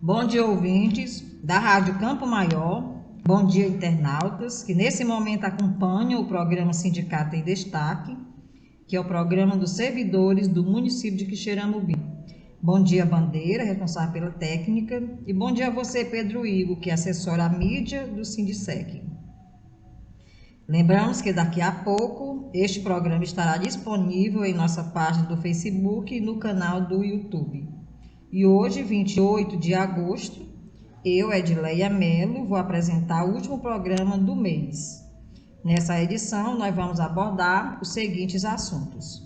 Bom dia, ouvintes da Rádio Campo Maior. Bom dia, internautas, que nesse momento acompanham o programa Sindicato em Destaque, que é o programa dos servidores do município de Quixeramobim. Bom dia, Bandeira, responsável pela técnica, e bom dia a você, Pedro Igor, que assessora a mídia do Sindicec. Lembramos que daqui a pouco este programa estará disponível em nossa página do Facebook e no canal do YouTube. E hoje, 28 de agosto, eu, Edileia Melo, vou apresentar o último programa do mês. Nessa edição, nós vamos abordar os seguintes assuntos.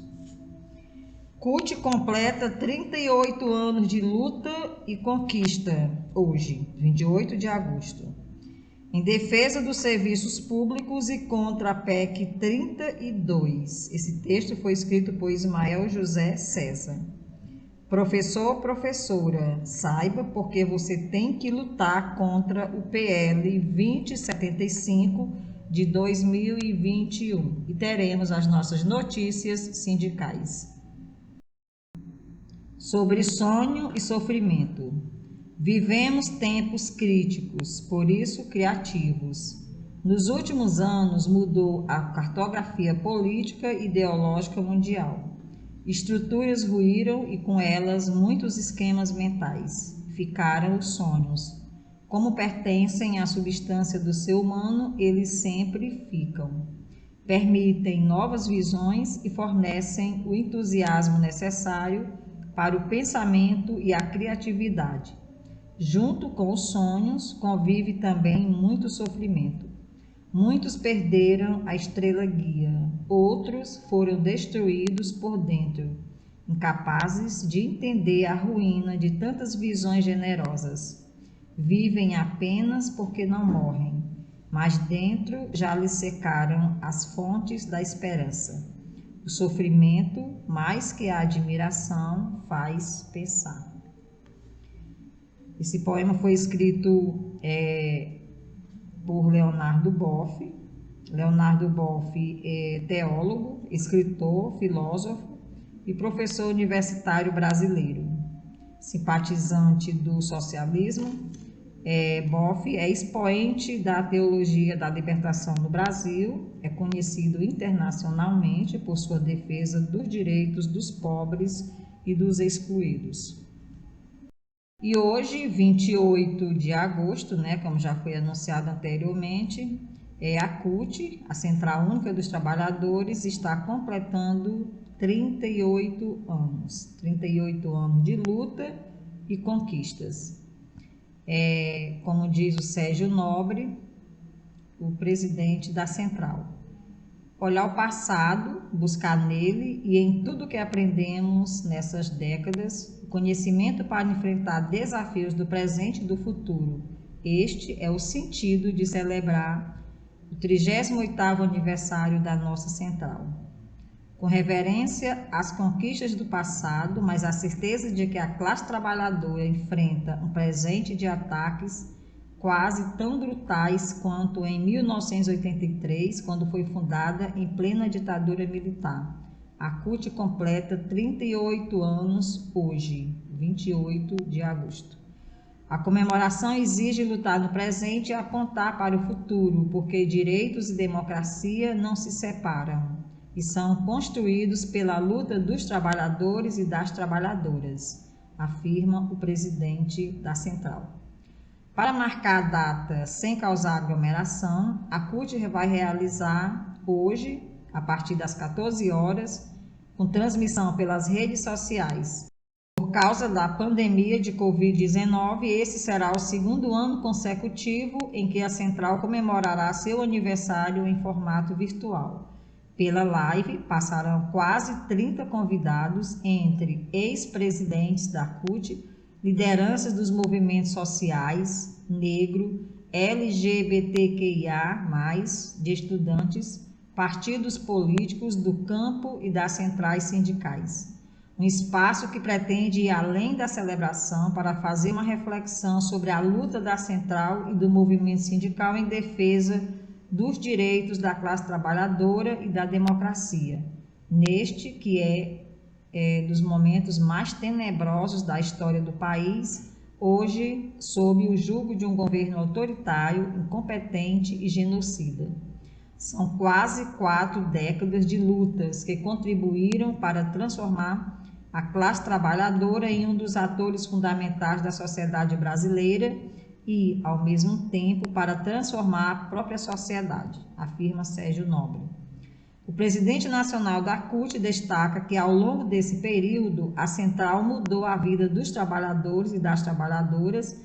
CUT completa 38 anos de luta e conquista hoje, 28 de agosto. Em defesa dos serviços públicos e contra a PEC 32. Esse texto foi escrito por Ismael José César. Professor, professora, saiba porque você tem que lutar contra o PL 2075 de 2021. E teremos as nossas notícias sindicais. Sobre sonho e sofrimento. Vivemos tempos críticos, por isso criativos. Nos últimos anos mudou a cartografia política e ideológica mundial. Estruturas ruíram e com elas muitos esquemas mentais. Ficaram os sonhos. Como pertencem à substância do ser humano, eles sempre ficam. Permitem novas visões e fornecem o entusiasmo necessário para o pensamento e a criatividade. Junto com os sonhos, convive também muito sofrimento. Muitos perderam a estrela guia, outros foram destruídos por dentro, incapazes de entender a ruína de tantas visões generosas. Vivem apenas porque não morrem, mas dentro já lhes secaram as fontes da esperança. O sofrimento, mais que a admiração, faz pensar. Esse poema foi escrito por Leonardo Boff. Leonardo Boff é teólogo, escritor, filósofo e professor universitário brasileiro. Simpatizante do socialismo, Boff é expoente da teologia da libertação no Brasil, é conhecido internacionalmente por sua defesa dos direitos dos pobres e dos excluídos. E hoje, 28 de agosto, como já foi anunciado anteriormente, a CUT, a Central Única dos Trabalhadores, está completando 38 anos. 38 anos de luta e conquistas. Como diz o Sérgio Nobre, o presidente da Central. Olhar o passado, buscar nele e em tudo que aprendemos nessas décadas, o conhecimento para enfrentar desafios do presente e do futuro. Este é o sentido de celebrar o 38º aniversário da nossa Central. Com reverência às conquistas do passado, mas a certeza de que a classe trabalhadora enfrenta um presente de ataques quase tão brutais quanto em 1983, quando foi fundada em plena ditadura militar. A CUT completa 38 anos hoje, 28 de agosto. A comemoração exige lutar no presente e apontar para o futuro, porque direitos e democracia não se separam e são construídos pela luta dos trabalhadores e das trabalhadoras, afirma o presidente da Central. Para marcar a data sem causar aglomeração, a CUT vai realizar hoje, a partir das 14 horas, com transmissão pelas redes sociais. Por causa da pandemia de Covid-19, esse será o segundo ano consecutivo em que a Central comemorará seu aniversário em formato virtual. Pela live, passarão quase 30 convidados, entre ex-presidentes da CUT, lideranças dos movimentos sociais, negro, LGBTQIA+, de estudantes, partidos políticos do campo e das centrais sindicais. Um espaço que pretende ir além da celebração para fazer uma reflexão sobre a luta da Central e do movimento sindical em defesa dos direitos da classe trabalhadora e da democracia, neste que é dos momentos mais tenebrosos da história do país, hoje sob o jugo de um governo autoritário, incompetente e genocida. São quase 4 décadas de lutas que contribuíram para transformar a classe trabalhadora em um dos atores fundamentais da sociedade brasileira e, ao mesmo tempo, para transformar a própria sociedade, afirma Sérgio Nobre. O presidente nacional da CUT destaca que, ao longo desse período, a central mudou a vida dos trabalhadores e das trabalhadoras,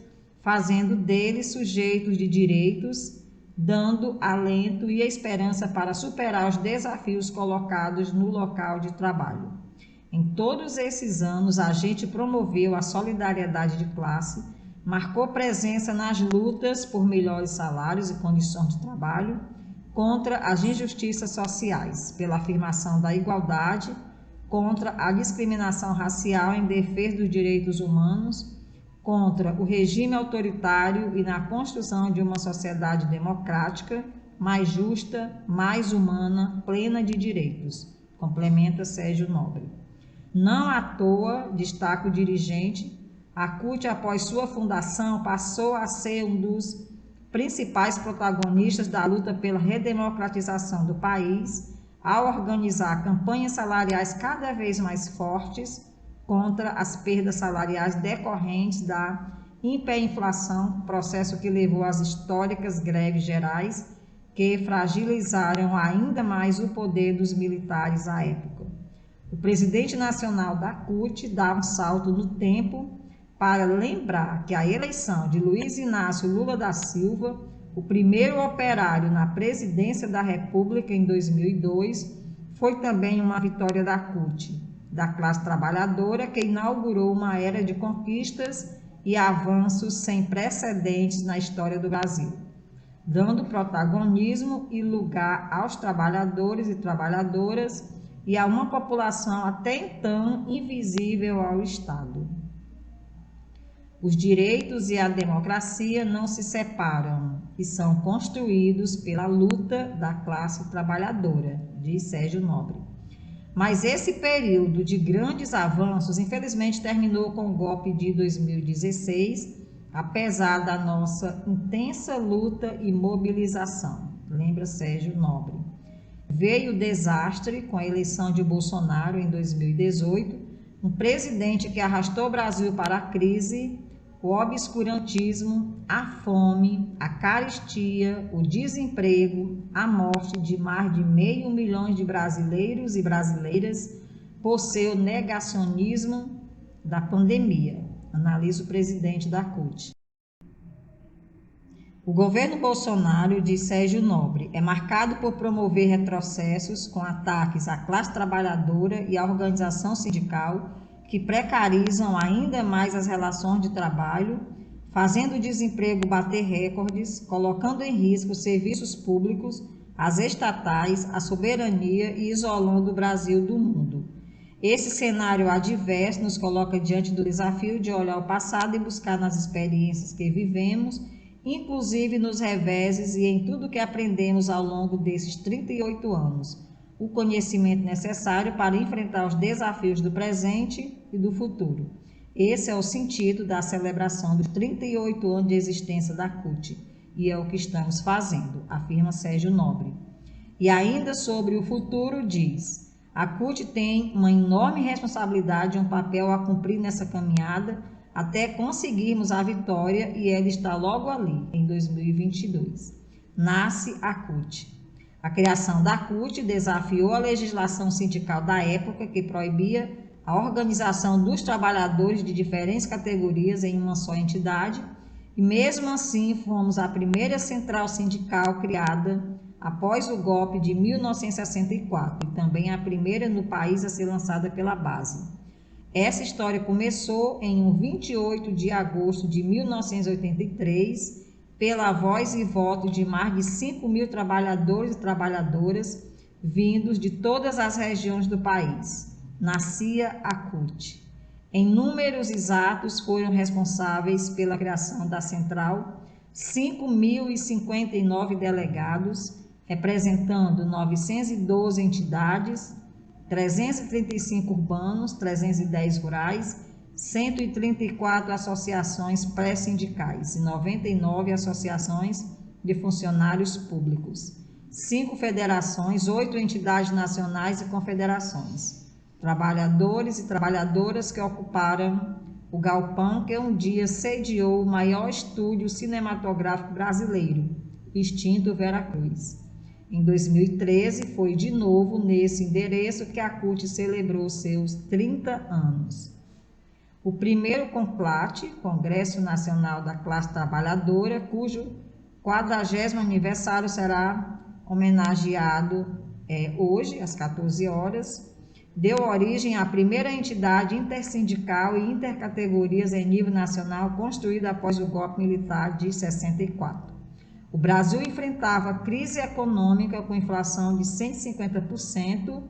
fazendo deles sujeitos de direitos, dando alento e esperança para superar os desafios colocados no local de trabalho. Em todos esses anos, a gente promoveu a solidariedade de classe, marcou presença nas lutas por melhores salários e condições de trabalho, contra as injustiças sociais, pela afirmação da igualdade, contra a discriminação racial em defesa dos direitos humanos, contra o regime autoritário e na construção de uma sociedade democrática, mais justa, mais humana, plena de direitos, complementa Sérgio Nobre. Não à toa, destaca o dirigente, a CUT, após sua fundação, passou a ser um dos principais protagonistas da luta pela redemocratização do país, ao organizar campanhas salariais cada vez mais fortes contra as perdas salariais decorrentes da hiperinflação, processo que levou às históricas greves gerais, que fragilizaram ainda mais o poder dos militares à época. O presidente nacional da CUT dá um salto no tempo para lembrar que a eleição de Luiz Inácio Lula da Silva, o primeiro operário na presidência da República em 2002, foi também uma vitória da CUT, da classe trabalhadora, que inaugurou uma era de conquistas e avanços sem precedentes na história do Brasil, dando protagonismo e lugar aos trabalhadores e trabalhadoras e a uma população até então invisível ao Estado. Os direitos e a democracia não se separam e são construídos pela luta da classe trabalhadora, diz Sérgio Nobre. Mas esse período de grandes avanços, infelizmente, terminou com o golpe de 2016, apesar da nossa intensa luta e mobilização, lembra Sérgio Nobre. Veio o desastre com a eleição de Bolsonaro em 2018, um presidente que arrastou o Brasil para a crise, o obscurantismo, a fome, a carestia, o desemprego, a morte de mais de 500 mil de brasileiros e brasileiras por seu negacionismo da pandemia, analisa o presidente da CUT. O governo Bolsonaro, diz Sérgio Nobre, é marcado por promover retrocessos com ataques à classe trabalhadora e à organização sindical, que precarizam ainda mais as relações de trabalho, fazendo o desemprego bater recordes, colocando em risco os serviços públicos, as estatais, a soberania e isolando o Brasil do mundo. Esse cenário adverso nos coloca diante do desafio de olhar o passado e buscar nas experiências que vivemos, inclusive nos reveses e em tudo que aprendemos ao longo desses 38 anos, o conhecimento necessário para enfrentar os desafios do presente e do futuro. Esse é o sentido da celebração dos 38 anos de existência da CUT, e é o que estamos fazendo, afirma Sérgio Nobre. E ainda sobre o futuro diz, a CUT tem uma enorme responsabilidade e um papel a cumprir nessa caminhada até conseguirmos a vitória, e ela está logo ali, em 2022. Nasce a CUT. A criação da CUT desafiou a legislação sindical da época, que proibia a organização dos trabalhadores de diferentes categorias em uma só entidade, e mesmo assim fomos a primeira central sindical criada após o golpe de 1964 e também a primeira no país a ser lançada pela base. Essa história começou em 28 de agosto de 1983, pela voz e voto de mais de 5 mil trabalhadores e trabalhadoras vindos de todas as regiões do país. Nascia a CUT. Em números exatos foram responsáveis pela criação da central 5.059 delegados, representando 912 entidades, 335 urbanos, 310 rurais, 134 associações pré-sindicais e 99 associações de funcionários públicos, 5 federações, 8 entidades nacionais e confederações, trabalhadores e trabalhadoras que ocuparam o galpão que um dia sediou o maior estúdio cinematográfico brasileiro, extinto Veracruz. Em 2013, foi de novo nesse endereço que a CUT celebrou seus 30 anos. O primeiro CONCLAT, Congresso Nacional da Classe Trabalhadora, cujo 40º aniversário será homenageado hoje, às 14 horas, deu origem à primeira entidade intersindical e intercategorias em nível nacional construída após o golpe militar de 64. O Brasil enfrentava crise econômica com inflação de 150%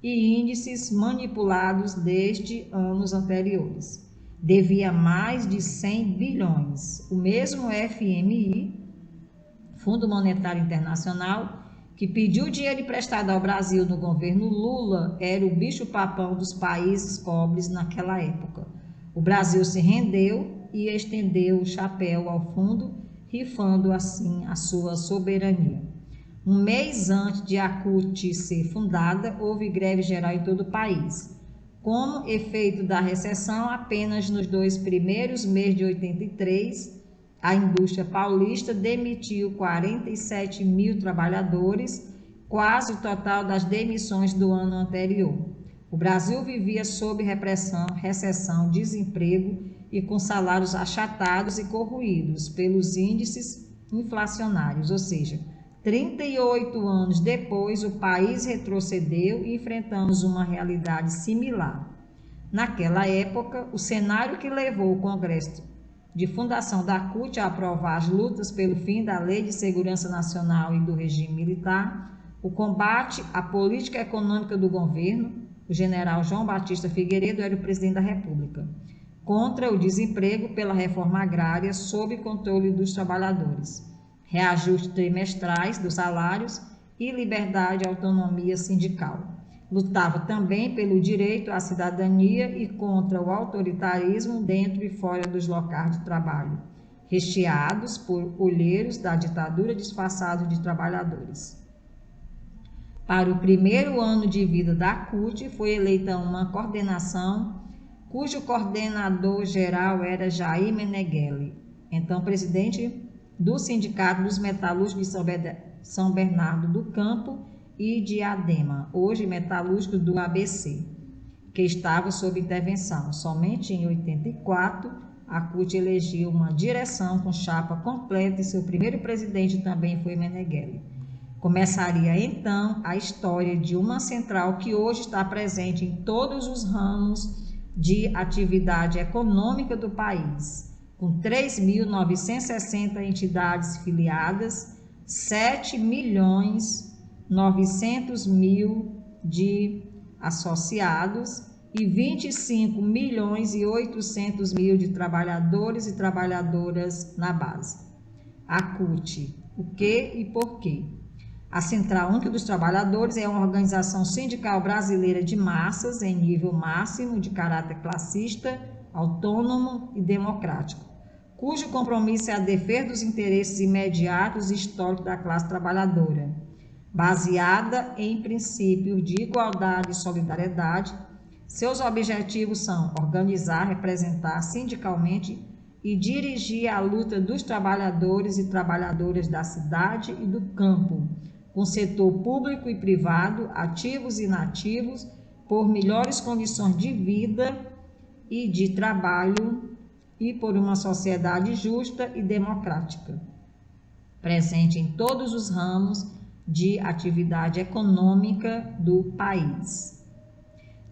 e índices manipulados desde anos anteriores. Devia mais de 100 bilhões. O mesmo FMI, Fundo Monetário Internacional, que pediu dinheiro emprestado ao Brasil no governo Lula, era o bicho-papão dos países pobres naquela época. O Brasil se rendeu e estendeu o chapéu ao fundo, rifando assim a sua soberania. Um mês antes de a CUT ser fundada, houve greve geral em todo o país. Como efeito da recessão, apenas nos 2 primeiros meses de 83, a indústria paulista demitiu 47 mil trabalhadores, quase o total das demissões do ano anterior. O Brasil vivia sob repressão, recessão, desemprego e com salários achatados e corroídos pelos índices inflacionários, ou seja, 38 anos depois o país retrocedeu e enfrentamos uma realidade similar. Naquela época, o cenário que levou o Congresso de fundação da CUT a aprovar as lutas pelo fim da Lei de Segurança Nacional e do regime militar, o combate à política econômica do governo, o general João Batista Figueiredo era o presidente da República, contra o desemprego pela reforma agrária sob controle dos trabalhadores, reajustes trimestrais dos salários e liberdade e autonomia sindical. Lutava também pelo direito à cidadania e contra o autoritarismo dentro e fora dos locais de trabalho, recheados por olheiros da ditadura disfarçados de trabalhadores. Para o primeiro ano de vida da CUT, foi eleita uma coordenação cujo coordenador geral era Jair Meneghelli, então presidente do Sindicato dos Metalúrgicos de São Bernardo do Campo e Diadema, hoje metalúrgico do ABC, que estava sob intervenção. Somente em 84, a CUT elegeu uma direção com chapa completa e seu primeiro presidente também foi Meneghelli. Começaria então a história de uma central que hoje está presente em todos os ramos de atividade econômica do país, com 3.960 entidades filiadas, 7.900.000 de associados e 25.800.000 de trabalhadores e trabalhadoras na base. A CUT, o que e por quê? A Central Única dos Trabalhadores é uma organização sindical brasileira de massas em nível máximo de caráter classista, autônomo e democrático, cujo compromisso é a defesa dos interesses imediatos e históricos da classe trabalhadora, baseada em princípios de igualdade e solidariedade. Seus objetivos são organizar, representar sindicalmente e dirigir a luta dos trabalhadores e trabalhadoras da cidade e do campo, com setor público e privado, ativos e inativos, por melhores condições de vida e de trabalho e por uma sociedade justa e democrática, presente em todos os ramos de atividade econômica do país.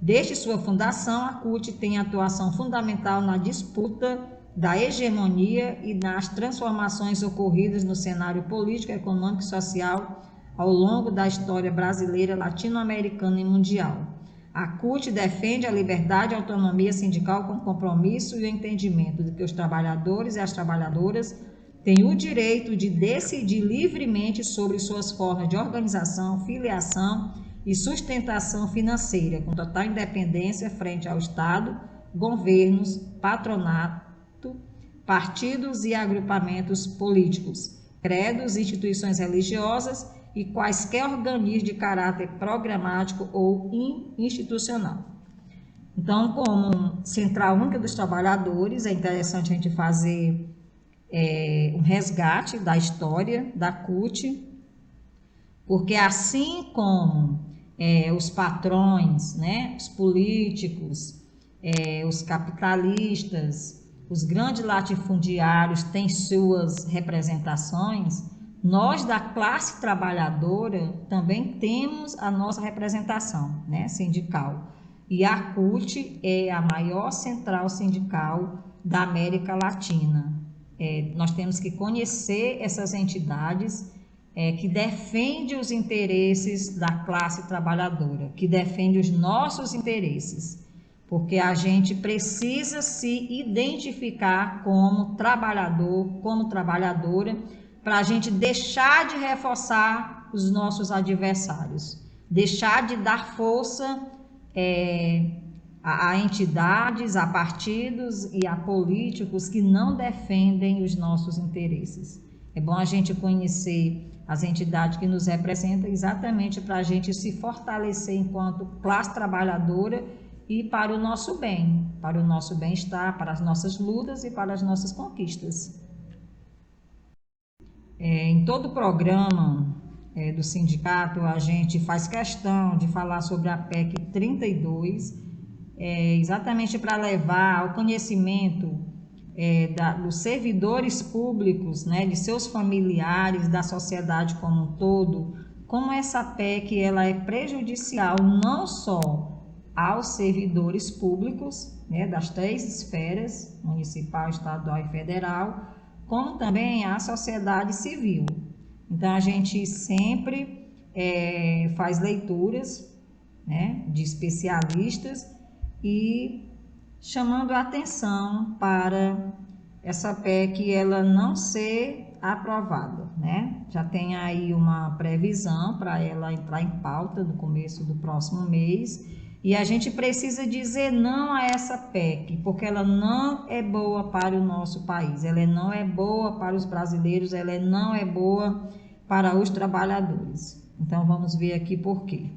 Desde sua fundação, a CUT tem atuação fundamental na disputa da hegemonia e nas transformações ocorridas no cenário político, econômico e social ao longo da história brasileira, latino-americana e mundial. A CUT defende a liberdade e a autonomia sindical com compromisso e o entendimento de que os trabalhadores e as trabalhadoras têm o direito de decidir livremente sobre suas formas de organização, filiação e sustentação financeira, com total independência frente ao Estado, governos, patronato, partidos e agrupamentos políticos, credos, instituições religiosas e quaisquer organismos de caráter programático ou institucional. Então, como Central Única dos Trabalhadores, é interessante a gente fazer um resgate da história da CUT, porque assim como os patrões, né, os políticos, os capitalistas, os grandes latifundiários têm suas representações, nós da classe trabalhadora também temos a nossa representação, né, sindical. E a CUT é a maior central sindical da América Latina. Nós temos que conhecer essas entidades que defendem os interesses da classe trabalhadora, que defendem os nossos interesses, porque a gente precisa se identificar como trabalhador, como trabalhadora, para a gente deixar de reforçar os nossos adversários, deixar de dar força a entidades, a partidos e a políticos que não defendem os nossos interesses. É bom a gente conhecer as entidades que nos representam exatamente para a gente se fortalecer enquanto classe trabalhadora e para o nosso bem, para o nosso bem-estar, para as nossas lutas e para as nossas conquistas. Em todo o programa do sindicato, a gente faz questão de falar sobre a PEC 32, exatamente para levar ao conhecimento dos servidores públicos, né, de seus familiares, da sociedade como um todo, como essa PEC ela é prejudicial não só aos servidores públicos, né, das 3 esferas, municipal, estadual e federal, como também à sociedade civil. Então, a gente sempre faz leituras, né, de especialistas e chamando a atenção para essa PEC ela não ser aprovada, né? Já tem aí uma previsão para ela entrar em pauta no começo do próximo mês e a gente precisa dizer não a essa PEC, porque ela não é boa para o nosso país, ela não é boa para os brasileiros, ela não é boa para os trabalhadores. Então vamos ver aqui por quê.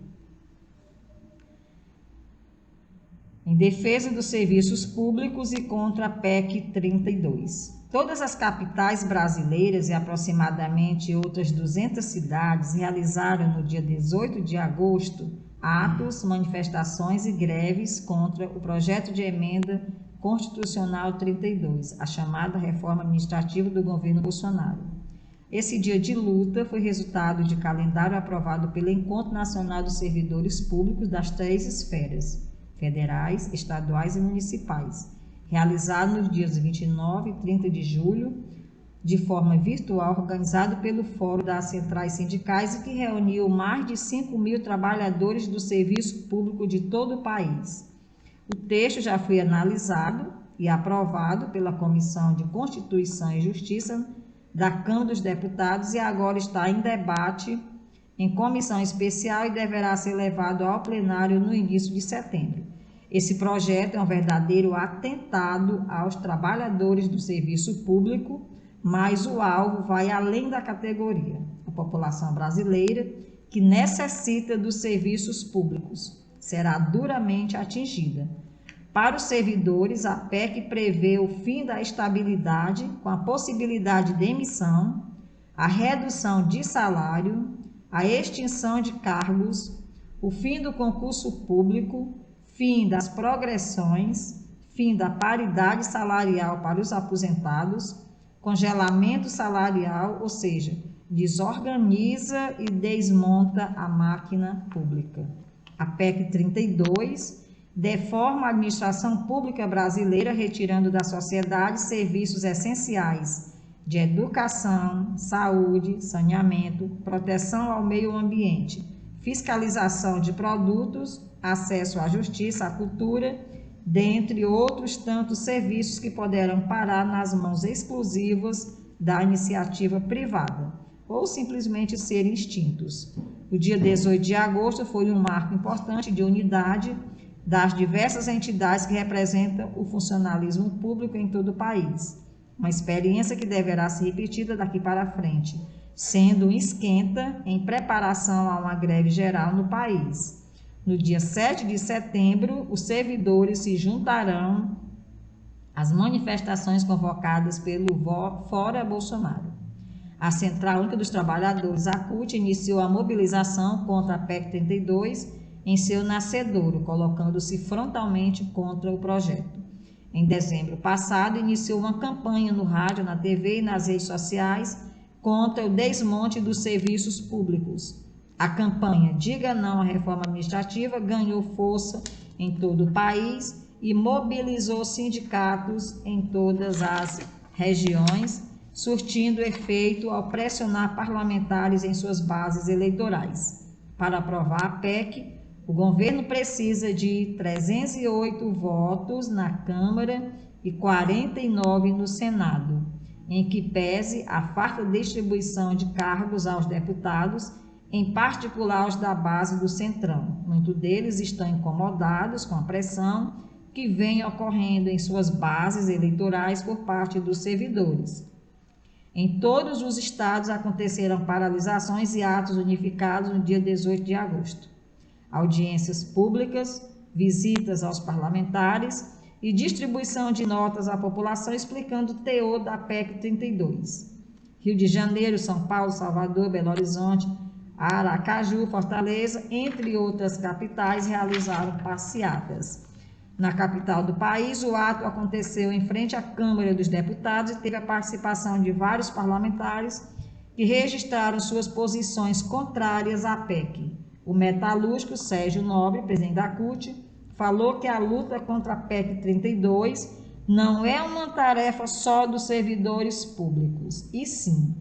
Em defesa dos serviços públicos e contra a PEC 32. Todas as capitais brasileiras e aproximadamente outras 200 cidades realizaram no dia 18 de agosto atos, manifestações e greves contra o projeto de emenda constitucional 32, a chamada reforma administrativa do governo Bolsonaro. Esse dia de luta foi resultado de calendário aprovado pelo Encontro Nacional dos Servidores Públicos das 3 esferas, federais, estaduais e municipais, realizado nos dias 29 e 30 de julho, de forma virtual, organizado pelo Fórum das Centrais Sindicais e que reuniu mais de 5.000 trabalhadores do serviço público de todo o país. O texto já foi analisado e aprovado pela Comissão de Constituição e Justiça da Câmara dos Deputados e agora está em debate em comissão especial e deverá ser levado ao plenário no início de setembro. Esse projeto é um verdadeiro atentado aos trabalhadores do serviço público, mas o alvo vai além da categoria. A população brasileira, que necessita dos serviços públicos, será duramente atingida. Para os servidores, a PEC prevê o fim da estabilidade com a possibilidade de demissão, a redução de salário, a extinção de cargos, o fim do concurso público, fim das progressões, fim da paridade salarial para os aposentados, congelamento salarial, ou seja, desorganiza e desmonta a máquina pública. A PEC 32 deforma a administração pública brasileira, retirando da sociedade serviços essenciais de educação, saúde, saneamento, proteção ao meio ambiente, fiscalização de produtos, acesso à justiça, à cultura, dentre outros tantos serviços que poderão parar nas mãos exclusivas da iniciativa privada, ou simplesmente serem extintos. O dia 18 de agosto foi um marco importante de unidade das diversas entidades que representam o funcionalismo público em todo o país. Uma experiência que deverá ser repetida daqui para frente, sendo um esquenta em preparação a uma greve geral no país. No dia 7 de setembro, os servidores se juntarão às manifestações convocadas pelo Fora Bolsonaro. A Central Única dos Trabalhadores, a CUT, iniciou a mobilização contra a PEC 32 em seu nascedouro, colocando-se frontalmente contra o projeto. Em dezembro passado, iniciou uma campanha no rádio, na TV e nas redes sociais contra o desmonte dos serviços públicos. A campanha Diga Não à Reforma Administrativa ganhou força em todo o país e mobilizou sindicatos em todas as regiões, surtindo efeito ao pressionar parlamentares em suas bases eleitorais. Para aprovar a PEC, o governo precisa de 308 votos na Câmara e 49 no Senado, em que pese a farta distribuição de cargos aos deputados, em particular os da base do Centrão. Muitos deles estão incomodados com a pressão que vem ocorrendo em suas bases eleitorais por parte dos servidores. Em todos os estados aconteceram paralisações e atos unificados no dia 18 de agosto. Audiências públicas, visitas aos parlamentares e distribuição de notas à população explicando o teor da PEC 32. Rio de Janeiro, São Paulo, Salvador, Belo Horizonte, Aracaju, Fortaleza, entre outras capitais, realizaram passeatas. Na capital do país, o ato aconteceu em frente à Câmara dos Deputados e teve a participação de vários parlamentares que registraram suas posições contrárias à PEC. O metalúrgico Sérgio Nobre, presidente da CUT, falou que a luta contra a PEC 32 não é uma tarefa só dos servidores públicos, e sim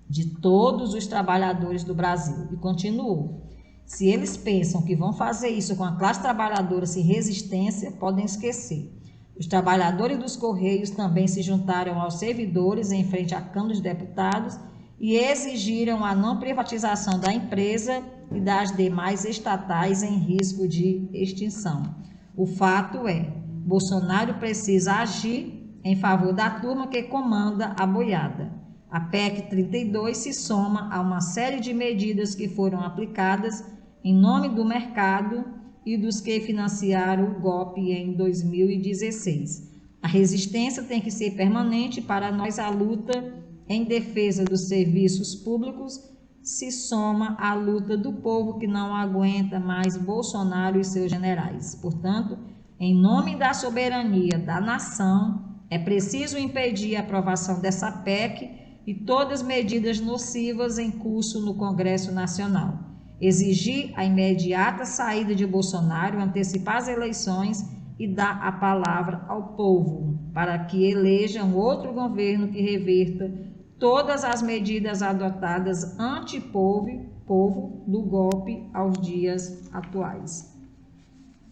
de todos os trabalhadores do Brasil. E continuou: se eles pensam que vão fazer isso com a classe trabalhadora sem resistência, podem esquecer. Os trabalhadores dos Correios também se juntaram aos servidores em frente à Câmara dos Deputados e exigiram a não privatização da empresa e das demais estatais em risco de extinção. O fato é, Bolsonaro precisa agir em favor da turma que comanda a boiada. A PEC 32 se soma a uma série de medidas que foram aplicadas em nome do mercado e dos que financiaram o golpe em 2016. A resistência tem que ser permanente. Para nós, a luta em defesa dos serviços públicos se soma à luta do povo que não aguenta mais Bolsonaro e seus generais. Portanto, em nome da soberania da nação, é preciso impedir a aprovação dessa PEC e todas as medidas nocivas em curso no Congresso Nacional. Exigir a imediata saída de Bolsonaro, antecipar as eleições e dar a palavra ao povo, para que eleja um outro governo que reverta todas as medidas adotadas anti-povo do golpe aos dias atuais.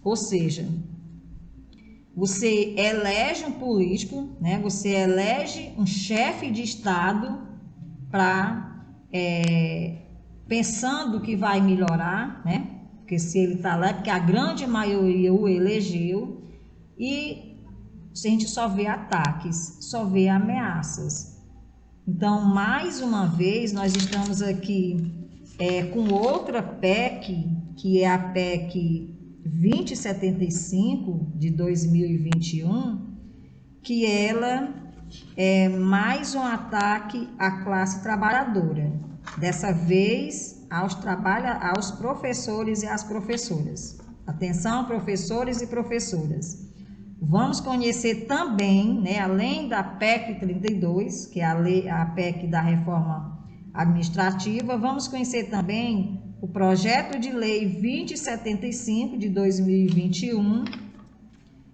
Ou seja, você elege um político, né? Você elege um chefe de Estado para pensando que vai melhorar, né? Porque se ele está lá é porque a grande maioria o elegeu, e a gente só vê ataques, só vê ameaças. Então, mais uma vez, nós estamos aqui com outra PEC, que é a PEC 2075 de 2021, que ela é mais um ataque à classe trabalhadora, dessa vez aos professores e às professoras. Atenção, professores e professoras. Vamos conhecer também, né, além da PEC 32, que é a PEC da reforma administrativa, vamos conhecer também o projeto de lei 2075 de 2021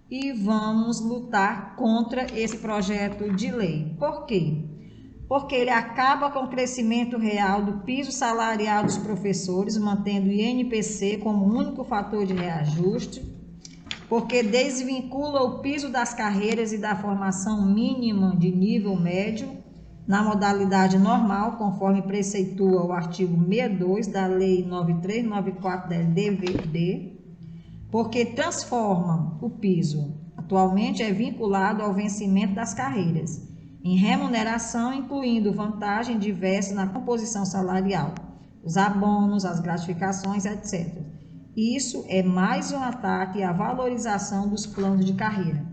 e vamos lutar contra esse projeto de lei. Por quê? Porque ele acaba com o crescimento real do piso salarial dos professores, mantendo o INPC como único fator de reajuste, porque desvincula o piso das carreiras e da formação mínima de nível médio na modalidade normal, conforme preceitua o artigo 62 da Lei 9394 da LDVD, porque transformam o piso. Atualmente é vinculado ao vencimento das carreiras, em remuneração, incluindo vantagem diversas na composição salarial, os abonos, as gratificações, etc. Isso é mais um ataque à valorização dos planos de carreira.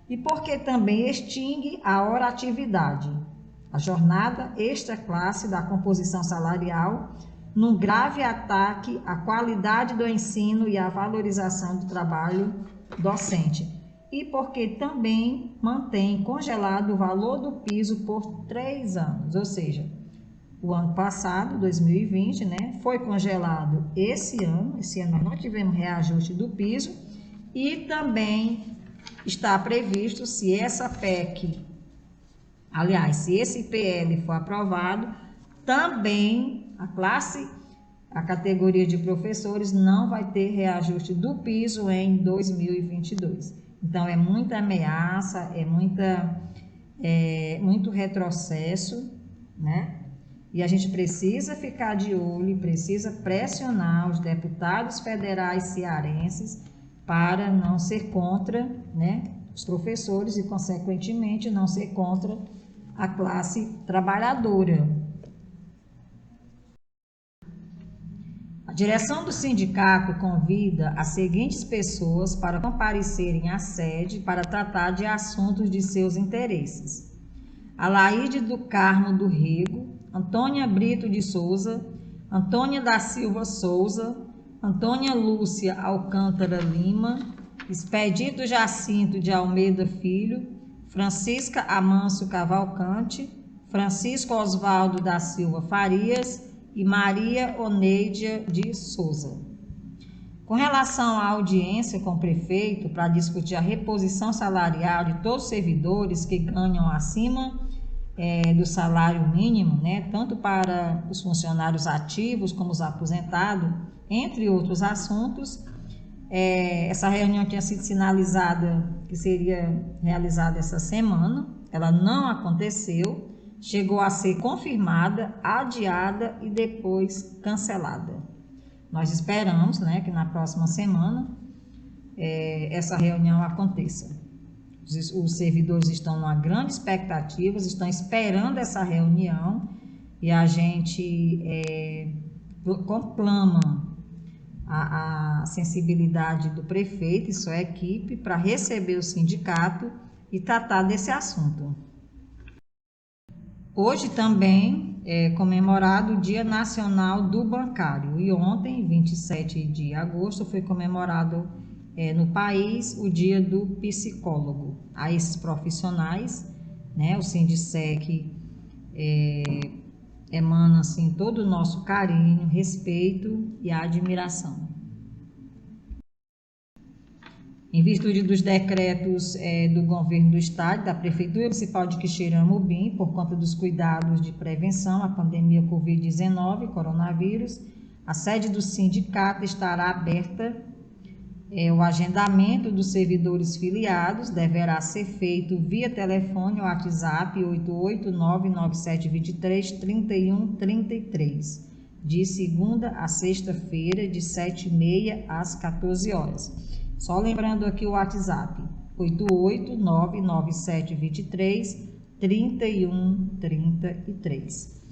E porque também extingue a horatividade, a jornada extra-classe da composição salarial, num grave ataque à qualidade do ensino e à valorização do trabalho docente. E porque também mantém congelado o valor do piso por 3 anos, ou seja, o ano passado, 2020, né, foi congelado esse ano nós não tivemos reajuste do piso, e também está previsto, se essa PEC, aliás, se esse PL for aprovado, também a categoria de professores não vai ter reajuste do piso em 2022. Então, é muita ameaça, muito retrocesso, né? E a gente precisa ficar de olho, precisa pressionar os deputados federais cearenses para não ser contra, né, os professores e, consequentemente, não ser contra a classe trabalhadora. A direção do sindicato convida as seguintes pessoas para comparecerem à sede para tratar de assuntos de seus interesses: Alaide do Carmo do Rego, Antônia Brito de Souza, Antônia da Silva Souza, Antônia Lúcia Alcântara Lima, Expedito Jacinto de Almeida Filho, Francisca Amâncio Cavalcante, Francisco Osvaldo da Silva Farias e Maria Oneidia de Souza. Com relação à audiência com o prefeito para discutir a reposição salarial de todos os servidores que ganham acima do salário mínimo, né, tanto para os funcionários ativos como os aposentados, entre outros assuntos, essa reunião tinha sido sinalizada que seria realizada essa semana, ela não aconteceu, chegou a ser confirmada, adiada e depois cancelada. Nós esperamos, né, que na próxima semana essa reunião aconteça. Os servidores estão numa grande expectativa, estão esperando essa reunião, e a gente conclama a sensibilidade do prefeito e sua equipe para receber o sindicato e tratar desse assunto. Hoje também é comemorado o Dia Nacional do Bancário, e ontem, 27 de agosto, foi comemorado no país o Dia do Psicólogo. A esses profissionais, né, o Sindicec emana assim, todo o nosso carinho, respeito e admiração. Em virtude dos decretos do governo do estado, da Prefeitura Municipal de Quixeramobim, por conta dos cuidados de prevenção à pandemia Covid-19, coronavírus, a sede do sindicato estará aberta. O agendamento dos servidores filiados deverá ser feito via telefone ou WhatsApp 88997233133, de segunda a sexta-feira, de 7h30 às 14 horas. Só lembrando aqui o WhatsApp, 88997233133.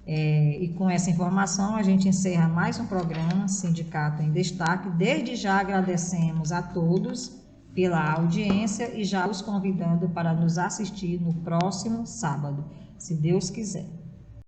E com essa informação a gente encerra mais um programa Sindicato em Destaque. Desde já agradecemos a todos pela audiência e já os convidando para nos assistir no próximo sábado, se Deus quiser.